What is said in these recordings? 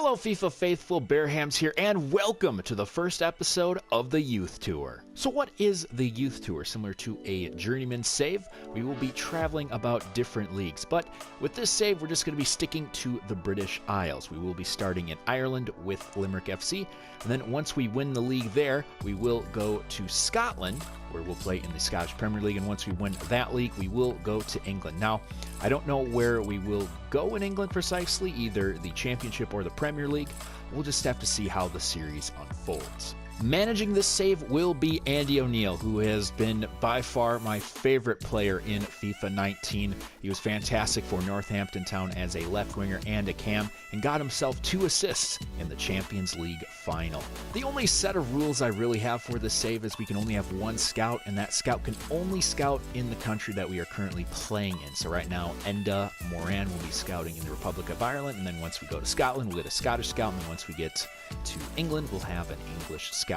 Hello FIFA faithful, Bearhamms here, and welcome to the first episode of the Youth Tour. So what is the Youth Tour? Similar to a journeyman save, we will be traveling about different leagues, but with this save we're just going to be sticking to the British Isles. We will be starting in Ireland with Limerick FC, and then once we win the league there, we will go to Scotland, where we'll play in the Scottish Premier League, and once we win that league, we will go to England. Now, I don't know where we will go in England precisely, either the Championship or the Premier League. We'll just have to see how the series unfolds. Managing this save will be Andy O'Neill, who has been by far my favorite player in FIFA 19. He was fantastic for Northampton Town as a left winger and a cam, and got himself 2 assists in the Champions League final. The only set of rules I really have for this save is we can only have 1 scout, and that scout can only scout in the country that we are currently playing in. So right now, Enda Moran will be scouting in the Republic of Ireland, and then once we go to Scotland, we'll get a Scottish scout, and then once we get to England, we'll have an English scout.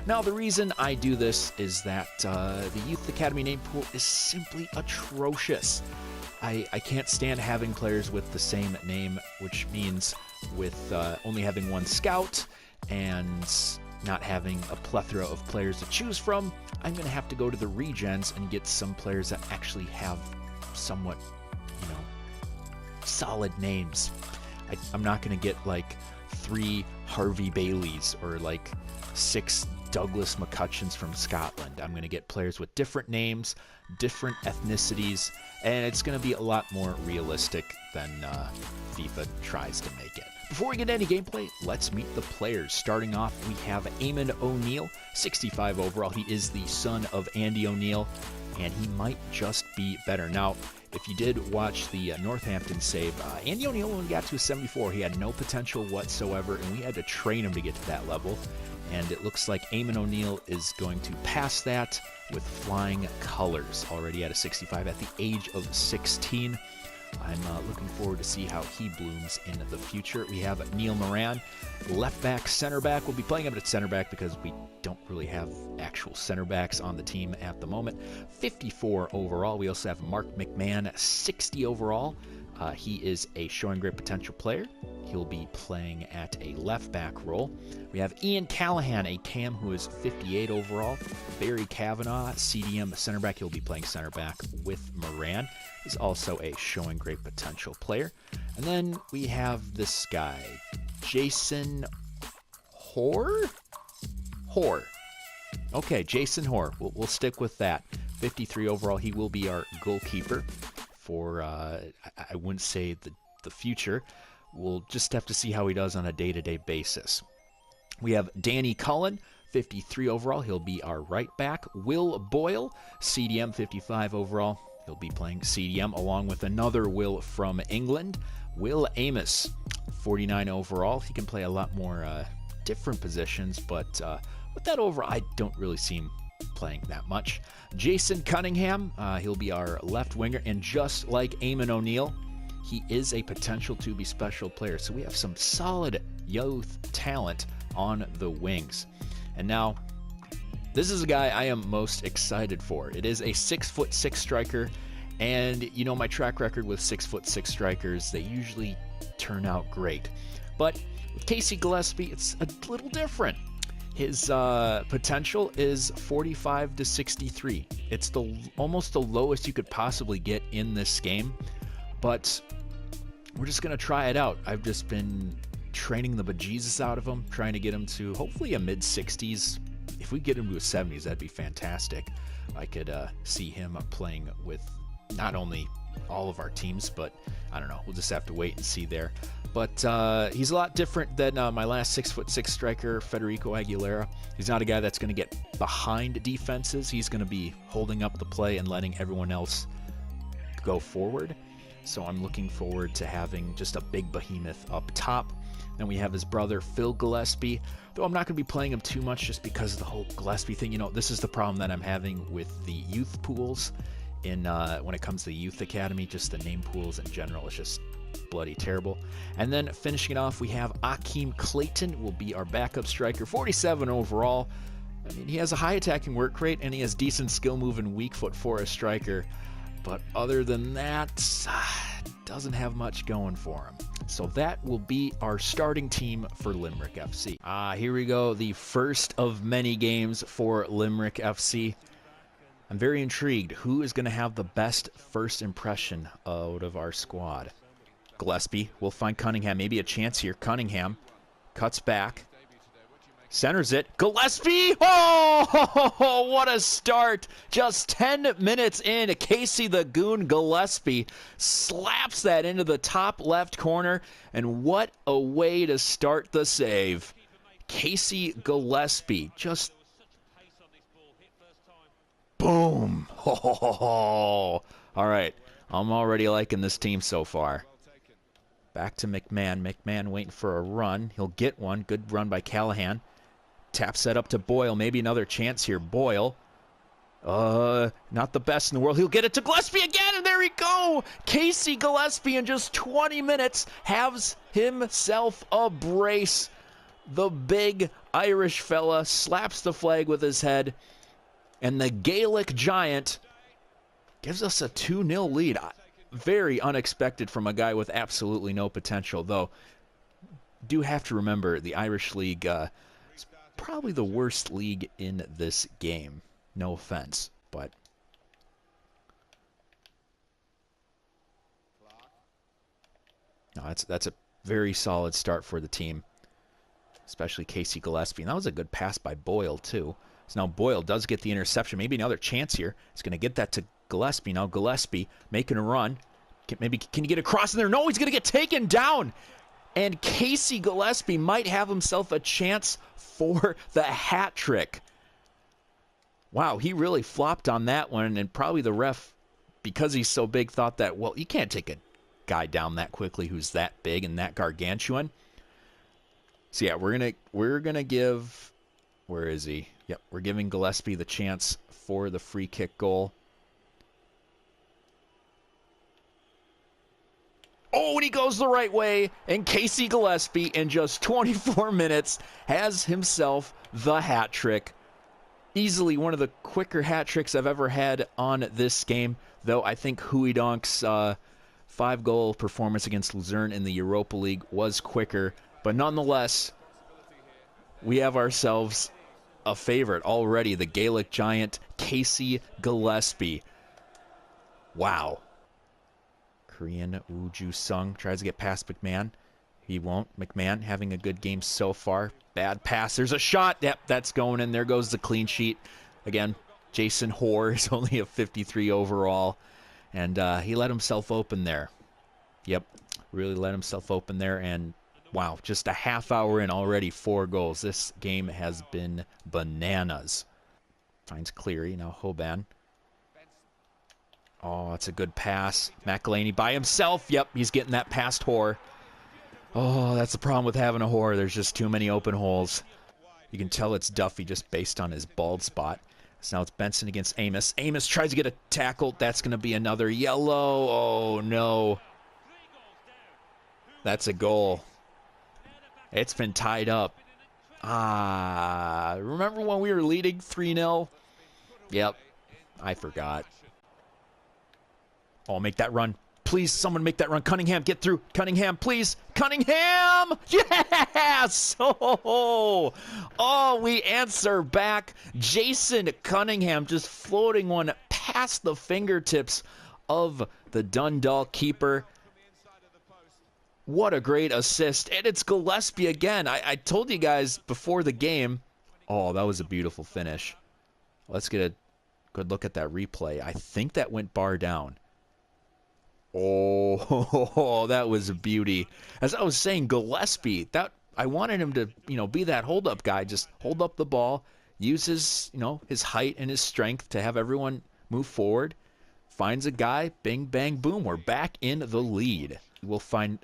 Now, the reason I do this is that the Youth Academy name pool is simply atrocious. I can't stand having players with the same name, which means with only having 1 scout and not having a plethora of players to choose from, I'm going to have to go to the regens and get some players that actually have somewhat, solid names. I'm not going to get like 3 Harvey Baileys or like 6 Douglas McCutcheons from Scotland. I'm going to get players with different names, different ethnicities, and it's going to be a lot more realistic than FIFA tries to make it. Before we get any gameplay, let's meet the players. Starting off, we have Eamon O'Neill, 65 overall. He is the son of Andy O'Neill, and he might just be better. Now, if you did watch the Northampton save, Andy O'Neill only got to a 74. He had no potential whatsoever, and we had to train him to get to that level. And it looks like Eamon O'Neill is going to pass that with flying colors, already at a 65 at the age of 16. I'm looking forward to see how he blooms in the future. We have Neil Moran, left back, center back. We'll be playing him at center back because we don't really have actual center backs on the team at the moment. 54 overall. We also have Mark McMahon, 60 overall. He is a showing great potential player. He'll be playing at a left back role. We have Ian Callahan, a cam who is 58 overall. Barry Kavanagh, CDM center back. He'll be playing center back with Moran. He's also a showing great potential player. And then we have this guy, Jason Hoare? Hoare. Okay, Jason Hoare. We'll stick with that. 53 overall. He will be our goalkeeper for, I wouldn't say the future. We'll just have to see how he does on a day-to-day basis. We have Danny Cullen, 53 overall. He'll be our right back. Will Boyle, CDM, 55 overall. He'll be playing CDM along with another Will from England. Will Amos, 49 overall. He can play a lot more different positions, but with that overall, I don't really see him playing that much. Jason Cunningham, he'll be our left winger, and just like Eamon O'Neill, he is a potential to be special player. So we have some solid youth talent on the wings. And now, this is a guy I am most excited for. It is a 6'6" striker, and my track record with 6'6" strikers, they usually turn out great. But with Casey Gillespie, it's a little different. His potential is 45 to 63. It's almost the lowest you could possibly get in this game, but we're just going to try it out. I've just been training the bejesus out of him, trying to get him to hopefully a mid-60s. If we get him to a 70s, that'd be fantastic. I could see him playing with not only all of our teams, but I don't know. We'll just have to wait and see there. But he's a lot different than my last 6'6" striker, Federico Aguilera. He's not a guy that's going to get behind defenses. He's going to be holding up the play and letting everyone else go forward. So I'm looking forward to having just a big behemoth up top. Then we have his brother, Phil Gillespie. Though I'm not going to be playing him too much just because of the whole Gillespie thing. This is the problem that I'm having with the youth pools in when it comes to the Youth Academy. Just the name pools in general is just bloody terrible. And then finishing it off, we have Akeem Clayton will be our backup striker, 47 overall. I mean, he has a high attacking work rate, and he has decent skill move and weak foot for a striker. But other than that, doesn't have much going for him. So that will be our starting team for Limerick FC. Here we go, the first of many games for Limerick FC. I'm very intrigued. Who is going to have the best first impression out of our squad? Gillespie will find Cunningham. Maybe a chance here. Cunningham cuts back. Centers it. Gillespie! Oh, what a start. Just 10 minutes in. Casey the Goon Gillespie slaps that into the top left corner. And what a way to start the save. Casey Gillespie just boom. All right. I'm already liking this team so far. Back to McMahon. McMahon waiting for a run. He'll get one. Good run by Callahan. Tap set up to Boyle. Maybe another chance here. Boyle. Not the best in the world. He'll get it to Gillespie again, and there we go. Casey Gillespie in just 20 minutes has himself a brace. The big Irish fella slaps the flag with his head, and the Gaelic Giant gives us a 2-0 lead. Very unexpected from a guy with absolutely no potential, though. Do have to remember the Irish League is probably the worst league in this game. No offense, but no, that's a very solid start for the team, especially Casey Gillespie. And that was a good pass by Boyle too. So now Boyle does get the interception. Maybe another chance here. He's going to get that to Gillespie. Now Gillespie making a run. Can you get across in there? No, he's going to get taken down. And Casey Gillespie might have himself a chance for the hat trick. Wow, he really flopped on that one, and probably the ref, because he's so big, thought that, well, you can't take a guy down that quickly who's that big and that gargantuan. So yeah, we're gonna give, where is he? Yep, we're giving Gillespie the chance for the free kick goal. Oh, and he goes the right way, and Casey Gillespie in just 24 minutes has himself the hat trick. Easily one of the quicker hat tricks I've ever had on this game, though I think Huidonk's 5-goal performance against Luzerne in the Europa League was quicker. But nonetheless, we have ourselves a favorite already, the Gaelic Giant, Casey Gillespie. Wow. Korean Woo Ju Sung tries to get past McMahon. He won't. McMahon having a good game so far. Bad pass. There's a shot. Yep, that's going in. There goes the clean sheet. Again, Jason Hoare is only a 53 overall. And he let himself open there. Yep, really let himself open there. And wow, just a half hour in already, 4 goals. This game has been bananas. Finds Cleary. Now Hoban. Oh, it's a good pass. McElhaney by himself. Yep, he's getting that past Hoare. Oh, that's the problem with having a Hoare. There's just too many open holes. You can tell it's Duffy just based on his bald spot. So now it's Benson against Amos. Amos tries to get a tackle. That's going to be another yellow. Oh, no. That's a goal. It's been tied up. Remember when we were leading 3-0? Yep, I forgot. Oh, make that run. Please, someone make that run. Cunningham, get through. Cunningham, please. Cunningham! Yes! Oh, we answer back. Jason Cunningham just floating one past the fingertips of the Dundalk keeper. What a great assist. And it's Gillespie again. I told you guys before the game. Oh, that was a beautiful finish. Let's get a good look at that replay. I think that went bar down. Oh, that was a beauty. As I was saying, Gillespie, I wanted him to, be that hold-up guy. Just hold up the ball, use his, his height and his strength to have everyone move forward. Finds a guy, bing, bang, boom. We're back in the lead. We'll find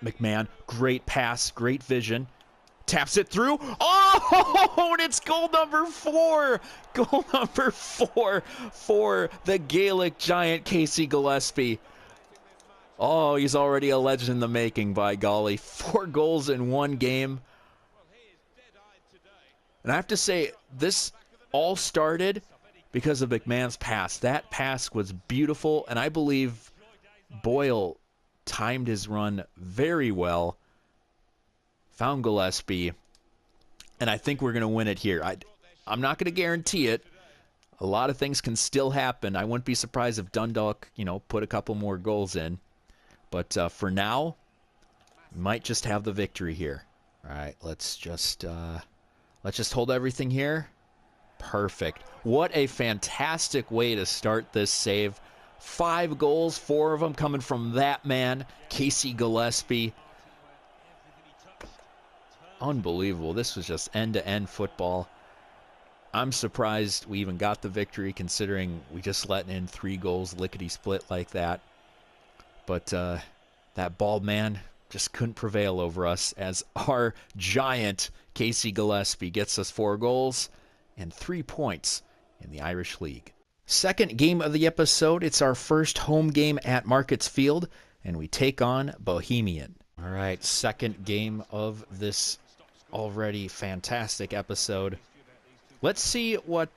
McMahon. Great pass, great vision. Taps it through. Oh, and it's goal number 4. Goal number 4 for the Gaelic Giant, Casey Gillespie. Oh, he's already a legend in the making, by golly. 4 goals in 1 game. And I have to say, this all started because of McMahon's pass. That pass was beautiful, and I believe Boyle timed his run very well. Found Gillespie. And I think we're going to win it here. I'm not going to guarantee it. A lot of things can still happen. I wouldn't be surprised if Dundalk, put a couple more goals in. But for now, we might just have the victory here. All right, let's just hold everything here. Perfect. What a fantastic way to start this save. 5 goals, 4 of them coming from that man, Casey Gillespie. Unbelievable. This was just end-to-end football. I'm surprised we even got the victory, considering we just let in 3 goals lickety-split like that. But that bald man just couldn't prevail over us, as our giant Casey Gillespie gets us 4 goals and 3 points in the Irish League. Second game of the episode. It's our first home game at Markets Field, and we take on Bohemian. All right, second game of this already fantastic episode. Let's see what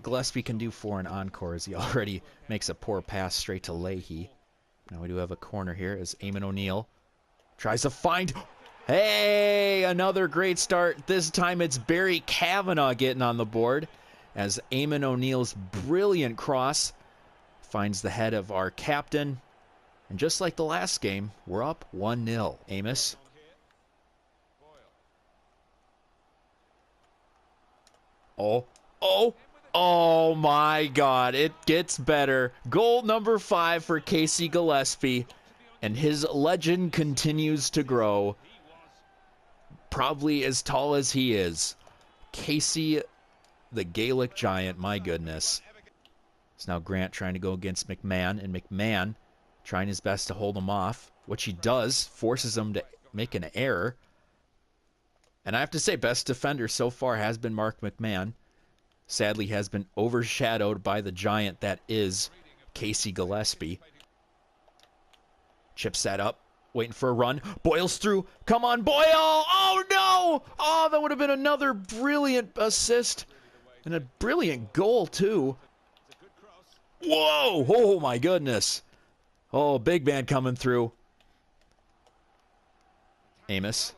Gillespie can do for an encore, as he already makes a poor pass straight to Leahy. Now we do have a corner here as Eamon O'Neill tries to find... Hey, another great start. This time it's Barry Kavanagh getting on the board, as Eamon O'Neill's brilliant cross finds the head of our captain. And just like the last game, we're up 1-0. Amos. Oh my God, it gets better. Goal number 5 for Casey Gillespie, and his legend continues to grow. Probably as tall as he is. Casey, the Gaelic giant, my goodness. It's now Grant trying to go against McMahon, and McMahon trying his best to hold him off, which he does, forces him to make an error. And I have to say, best defender so far has been Mark McMahon. Sadly, has been overshadowed by the giant that is Casey Gillespie. Chips that up, waiting for a run. Boyle's through. Come on, Boyle! Oh, no! Oh, that would have been another brilliant assist. And a brilliant goal, too. Whoa! Oh, my goodness. Oh, big man coming through. Amos.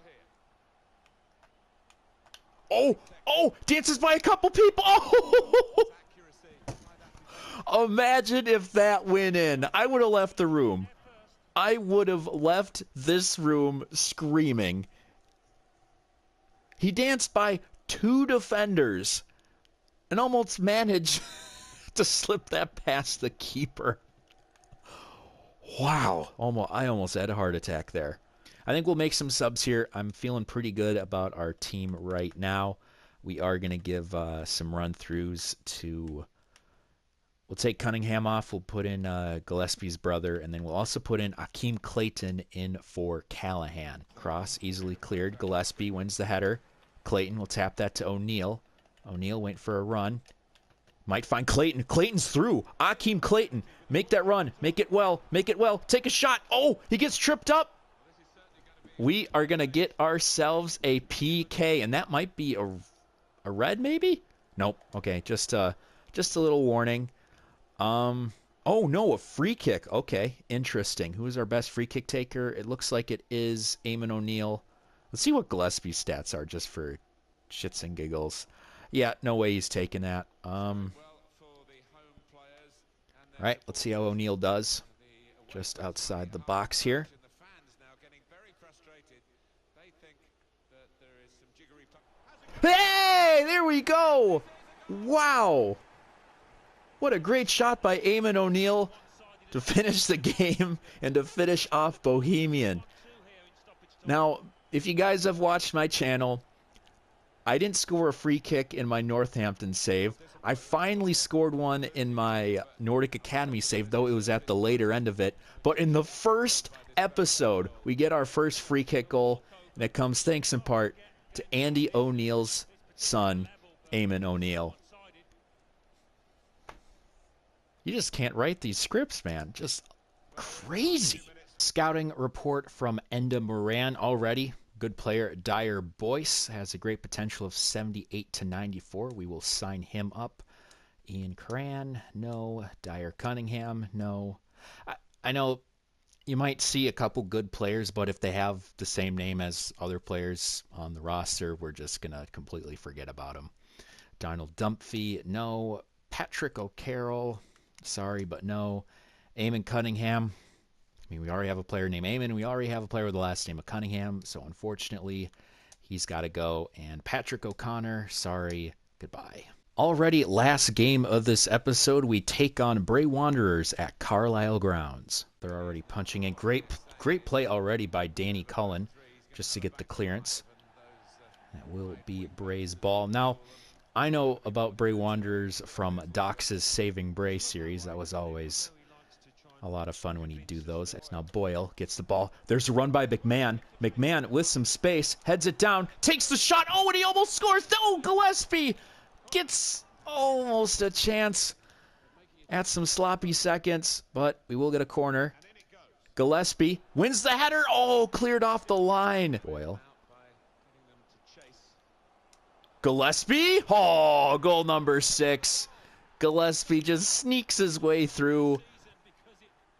Oh, dances by a couple people. Oh! Imagine if that went in. I would have left the room. I would have left this room screaming. He danced by 2 defenders and almost managed to slip that past the keeper. Wow. I almost had a heart attack there. I think we'll make some subs here. I'm feeling pretty good about our team right now. We are going to give some run-throughs to... We'll take Cunningham off. We'll put in Gillespie's brother, and then we'll also put in Akeem Clayton in for Callahan. Cross easily cleared. Gillespie wins the header. Clayton will tap that to O'Neill. O'Neill waiting for a run. Might find Clayton. Clayton's through. Akeem Clayton. Make that run. Make it well. Make it well. Take a shot. Oh, he gets tripped up. We are going to get ourselves a PK, and that might be a red, maybe? Nope. Okay, just a little warning. Oh, no, a free kick. Okay, interesting. Who is our best free kick taker? It looks like it is Eamon O'Neill. Let's see what Gillespie's stats are, just for shits and giggles. Yeah, no way he's taking that. All right, let's see how O'Neill does. Just outside the box here. Hey, there we go. Wow. What a great shot by Eamon O'Neill to finish the game and to finish off Bohemian. Now, if you guys have watched my channel, I didn't score a free kick in my Northampton save. I finally scored one in my Nordic Academy save, though it was at the later end of it. But in the first episode, we get our first free kick goal, and it comes thanks in part to Andy O'Neill's son, Eamon O'Neill. You just can't write these scripts, man. Just crazy. Scouting report from Enda Moran already. Good player. Dyer Boyce has a great potential of 78 to 94. We will sign him up. Ian Cran, no. Dyer Cunningham, no. I know you might see a couple good players, but if they have the same name as other players on the roster, we're just going to completely forget about them. Donald Dumphy, no. Patrick O'Carroll, sorry, but no. Eamon Cunningham, I mean, we already have a player named Eamon. We already have a player with the last name of Cunningham, so unfortunately, he's got to go. And Patrick O'Connor, sorry, goodbye. Already last game of this episode, we take on Bray Wanderers at Carlisle Grounds. They're already punching in. Great play already by Danny Cullen just to get the clearance. That will be Bray's ball. Now, I know about Bray Wanderers from Doc's Saving Bray series. That was always a lot of fun when you do those. It's now Boyle gets the ball. There's a run by McMahon. McMahon with some space, heads it down, takes the shot. Oh, and he almost scores. Oh, Gillespie gets almost a chance at some sloppy seconds, but we will get a corner. Gillespie wins the header. Oh, cleared off the line. Boyle. Gillespie. Oh, goal number 6. Gillespie just sneaks his way through.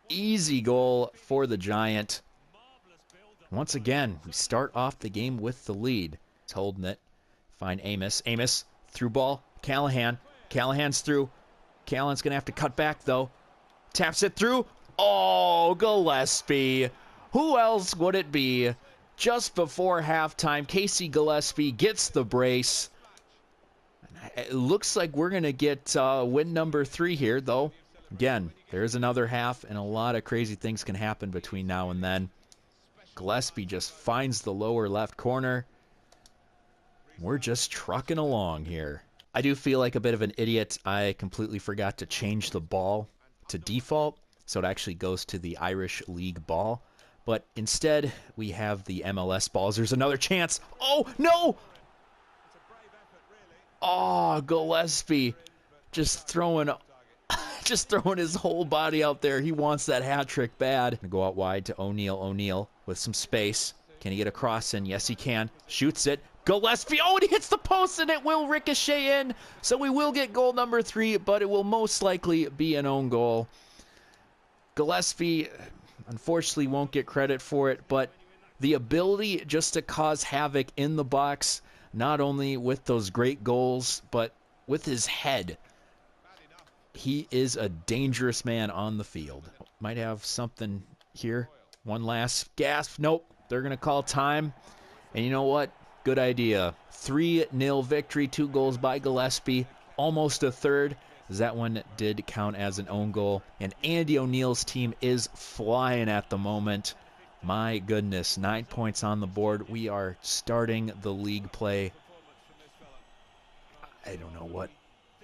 Easy goal for the Giant. Once again, we start off the game with the lead. He's holding it. Find Amos. Amos through ball. Callahan. Callahan's through. Callahan's going to have to cut back, though. Taps it through. Oh, Gillespie. Who else would it be? Just before halftime, Casey Gillespie gets the brace. It looks like we're going to get win number 3 here, though. Again, there's another half, and a lot of crazy things can happen between now and then. Gillespie just finds the lower left corner. We're just trucking along here. I do feel like a bit of an idiot. I completely forgot to change the ball to default, so it actually goes to the Irish League ball. But instead, we have the MLS balls. There's another chance. Oh, no! Oh, Gillespie just throwing his whole body out there. He wants that hat trick bad. Go out wide to O'Neal. O'Neal with some space. Can he get a cross in? Yes, he can. Shoots it. Gillespie. Oh, and he hits the post, and it will ricochet in. So we will get goal number 3, but it will most likely be an own goal. Gillespie, unfortunately, won't get credit for it, but the ability just to cause havoc in the box, not only with those great goals, but with his head. He is a dangerous man on the field. Might have something here. One last gasp. Nope. They're going to call time. And you know what? Good idea. 3-0 victory. 2 goals by Gillespie. Almost a third. That one did count as an own goal. And Andy O'Neal's team is flying at the moment. My goodness. 9 points on the board. We are starting the league play. I don't know what.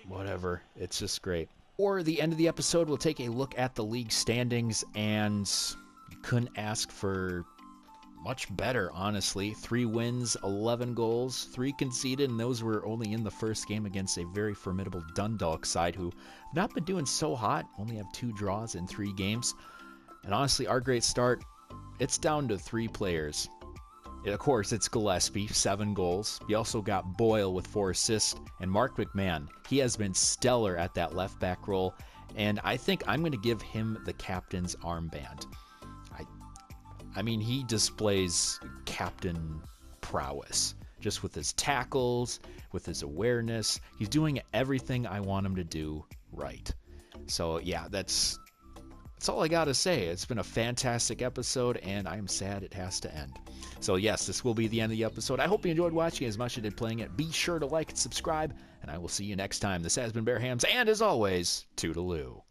Whatever. It's just great. Or the end of the episode, we'll take a look at the league standings, and you couldn't ask for much better, honestly. 3 wins, 11 goals, 3 conceded, and those were only in the first game against a very formidable Dundalk side who have not been doing so hot, only have 2 draws in 3 games. And honestly, our great start, it's down to 3 players. Of course, it's Gillespie, 7 goals. You also got Boyle with 4 assists, and Mark McMahon. He has been stellar at that left back role, and I think I'm going to give him the captain's armband. I mean, he displays captain prowess, just with his tackles, with his awareness. He's doing everything I want him to do right. So yeah, that's all I got to say. It's been a fantastic episode, and I'm sad it has to end. So yes, this will be the end of the episode. I hope you enjoyed watching as much as you did playing it. Be sure to like and subscribe, and I will see you next time. This has been Bearhamms, and as always, toodaloo.